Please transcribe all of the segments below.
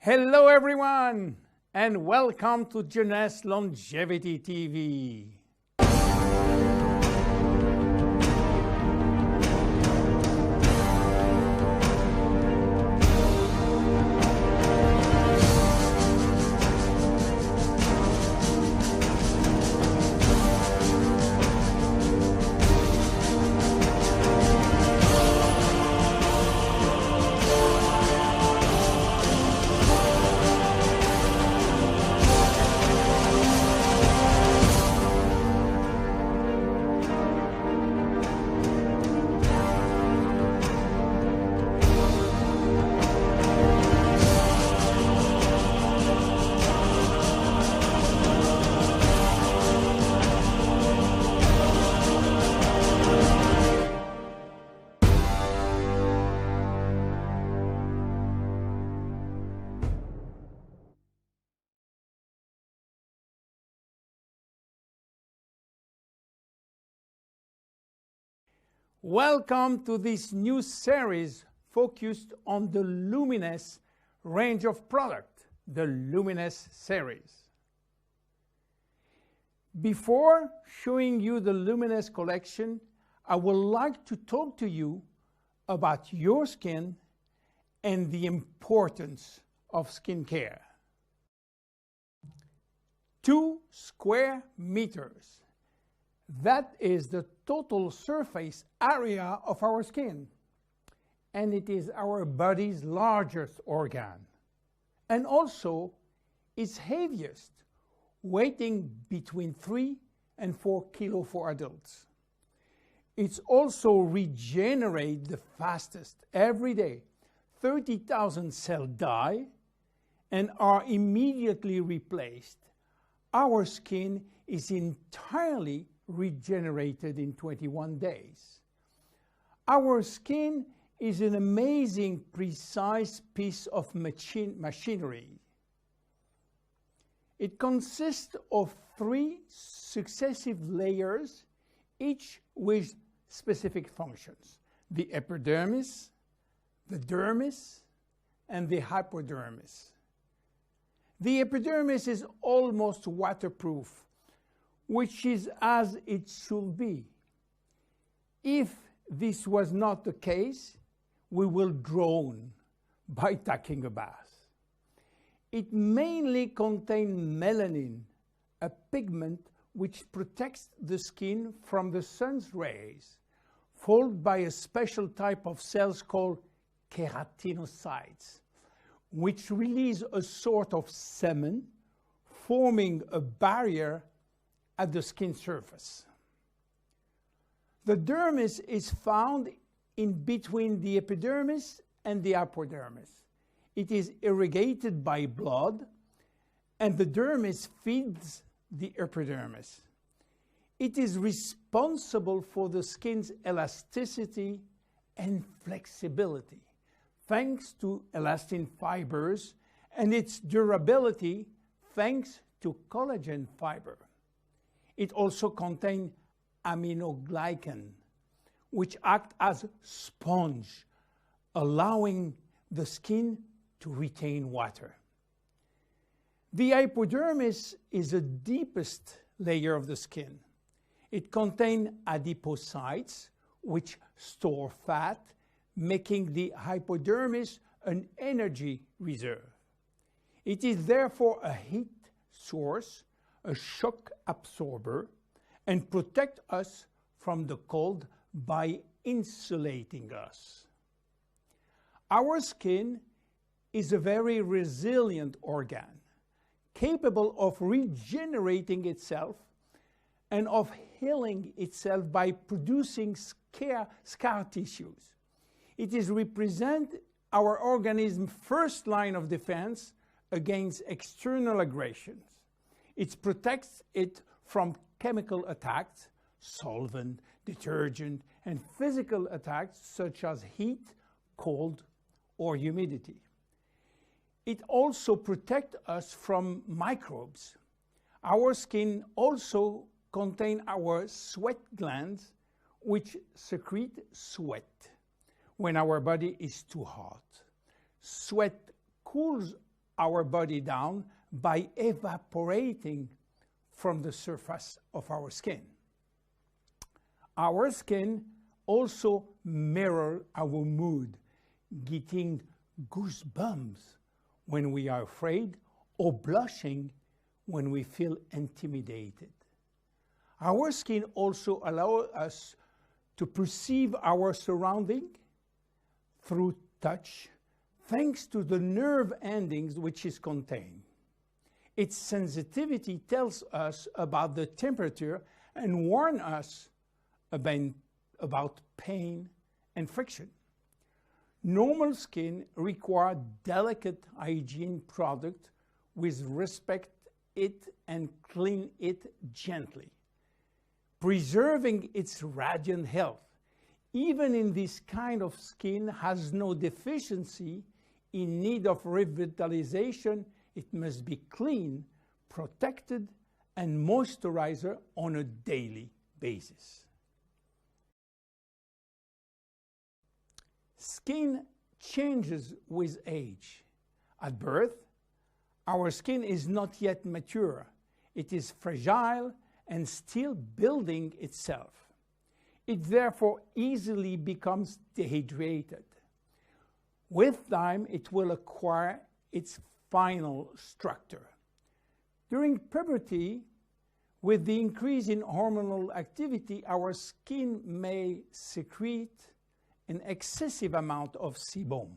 Hello everyone, and welcome to Luminesce Longevity TV. Welcome to this new series focused on the Luminesce range of product, the Luminesce series. Before showing you the Luminesce collection, I would like to talk to you about your skin and the importance of skincare. 2 square meters. That is the total surface area of our skin, and it is our body's largest organ, and also its heaviest, weighing between 3 and 4 kilos for adults. It's also regenerates the fastest every day. 30,000 cells die and are immediately replaced. Our skin is entirely regenerated in 21 days. Our skin is an amazing, precise piece of machinery. It consists of 3 successive layers, each with specific functions: the epidermis, the dermis, and the hypodermis. The epidermis is almost waterproof, which is as it should be. If this was not the case, we will drown by taking a bath. It mainly contains melanin, a pigment which protects the skin from the sun's rays, followed by a special type of cells called keratinocytes, which release a sort of semen, forming a barrier at the skin surface. The dermis is found in between the epidermis and the hypodermis. It is irrigated by blood, and the dermis feeds the epidermis. It is responsible for the skin's elasticity and flexibility, thanks to elastin fibers, and its durability, thanks to collagen fiber. It also contains aminoglycan, which act as sponge, allowing the skin to retain water. The hypodermis is the deepest layer of the skin. It contains adipocytes, which store fat, making the hypodermis an energy reserve. It is therefore a heat source, a shock absorber, and protect us from the cold by insulating us. Our skin is a very resilient organ, capable of regenerating itself and of healing itself by producing scar tissues. It is represent our organism's first line of defense against external aggressions. It protects it from chemical attacks, solvent, detergent, and physical attacks such as heat, cold, or humidity. It also protects us from microbes. Our skin also contains our sweat glands, which secrete sweat when our body is too hot. Sweat cools our body down by evaporating from the surface of our skin. Our skin also mirrors our mood, getting goosebumps when we are afraid or blushing when we feel intimidated. Our skin also allows us to perceive our surrounding through touch, thanks to the nerve endings which is contained. Its sensitivity tells us about the temperature and warns us about pain and friction. Normal skin requires delicate hygiene product with respect it and clean it gently, preserving its radiant health. Even in this kind of skin has no deficiency in need of revitalization, it must be clean, protected, and moisturized on a daily basis. Skin changes with age. At birth, our skin is not yet mature. It is fragile and still building itself. It therefore easily becomes dehydrated. With time, it will acquire its final structure. During puberty, with the increase in hormonal activity, our skin may secrete an excessive amount of sebum.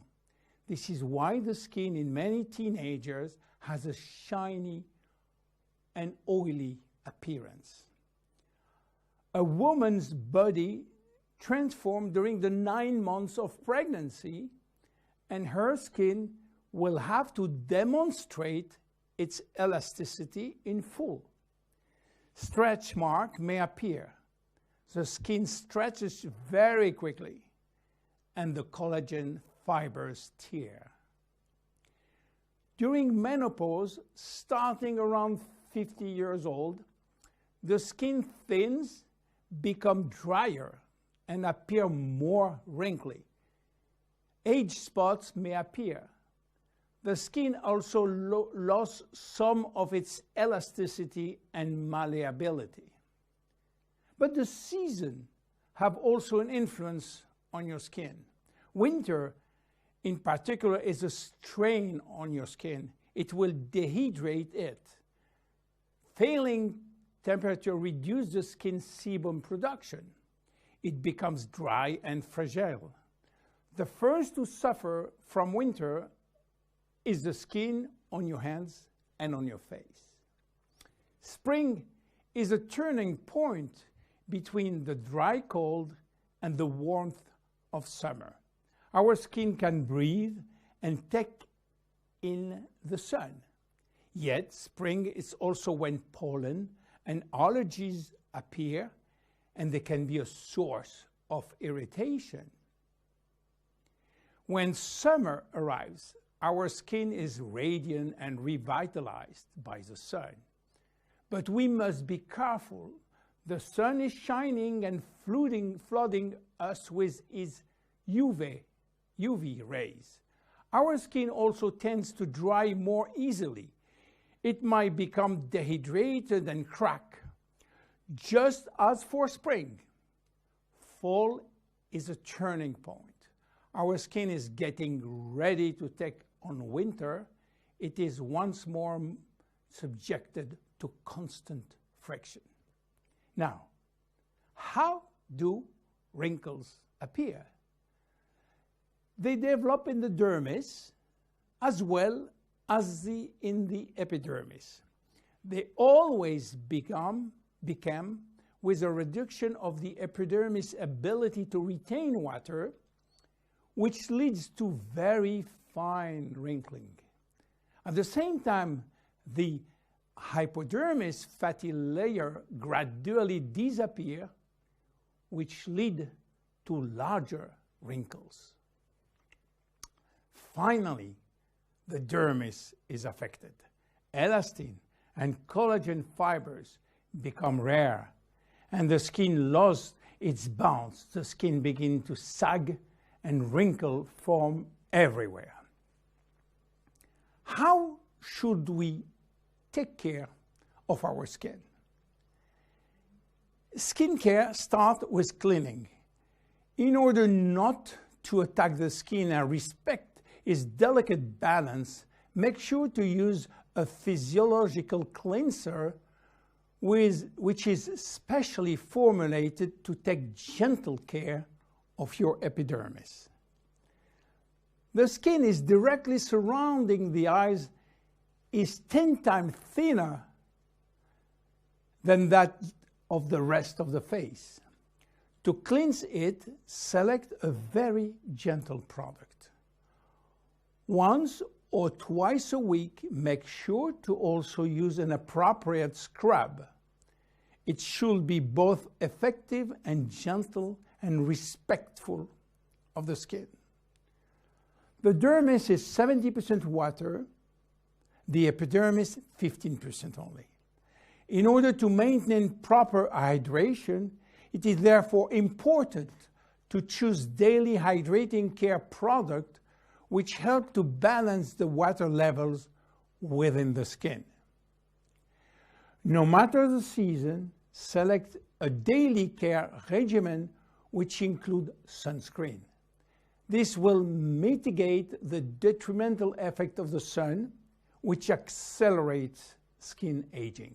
This is why the skin in many teenagers has a shiny and oily appearance. A woman's body transforms during the 9 months of pregnancy, and her skin will have to demonstrate its elasticity in full. Stretch marks may appear. The skin stretches very quickly, and the collagen fibers tear. During menopause, starting around 50 years old, the skin thins, become drier, and appear more wrinkly. Age spots may appear. The skin also lost some of its elasticity and malleability. But the seasons have also an influence on your skin. Winter, in particular, is a strain on your skin. It will dehydrate it. Failing temperature reduces the skin sebum production. It becomes dry and fragile. The first to suffer from winter is the skin on your hands and on your face. Spring is a turning point between the dry cold and the warmth of summer. Our skin can breathe and take in the sun. Yet spring is also when pollen and allergies appear, and they can be a source of irritation. When summer arrives, our skin is radiant and revitalized by the sun. But we must be careful. The sun is shining and flooding us with its UV rays. Our skin also tends to dry more easily. It might become dehydrated and crack. Just as for spring, fall is a turning point. Our skin is getting ready to take on winter. It is once more subjected to constant friction. Now, how do wrinkles appear? They develop in the dermis as well as in the epidermis. They always become with a reduction of the epidermis' ability to retain water, which leads to very fine wrinkling. At the same time, the hypodermis fatty layer gradually disappear, which lead to larger wrinkles. Finally, the dermis is affected. Elastin and collagen fibers become rare, and the skin loses its bounce. The skin begins to sag and wrinkles form everywhere. how should we take care of our skin? Skincare starts with cleaning. In order not to attack the skin and respect its delicate balance, make sure to use a physiological cleanser which is specially formulated to take gentle care of your epidermis. The skin is directly surrounding the eyes is 10 times thinner than that of the rest of the face. To cleanse it, select a very gentle product. Once or twice a week, make sure to also use an appropriate scrub. It should be both effective and gentle and respectful of the skin. The dermis is 70% water, the epidermis 15% only. In order to maintain proper hydration, it is therefore important to choose daily hydrating care products which help to balance the water levels within the skin. No matter the season, select a daily care regimen which includes sunscreen. This will mitigate the detrimental effect of the sun, which accelerates skin aging.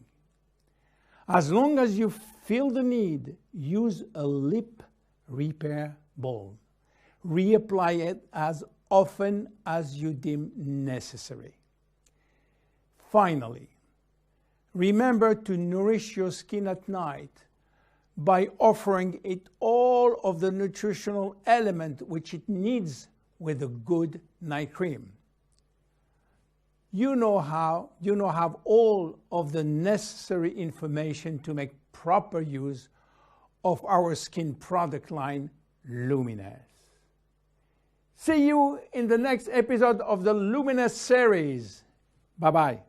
As long as you feel the need, use a lip repair balm. Reapply it as often as you deem necessary. Finally, remember to nourish your skin at night by offering it all of the nutritional element which it needs with a good night cream. You now have all of the necessary information to make proper use of our skin product line, Luminesce. See you in the next episode of the Luminesce series. Bye-bye.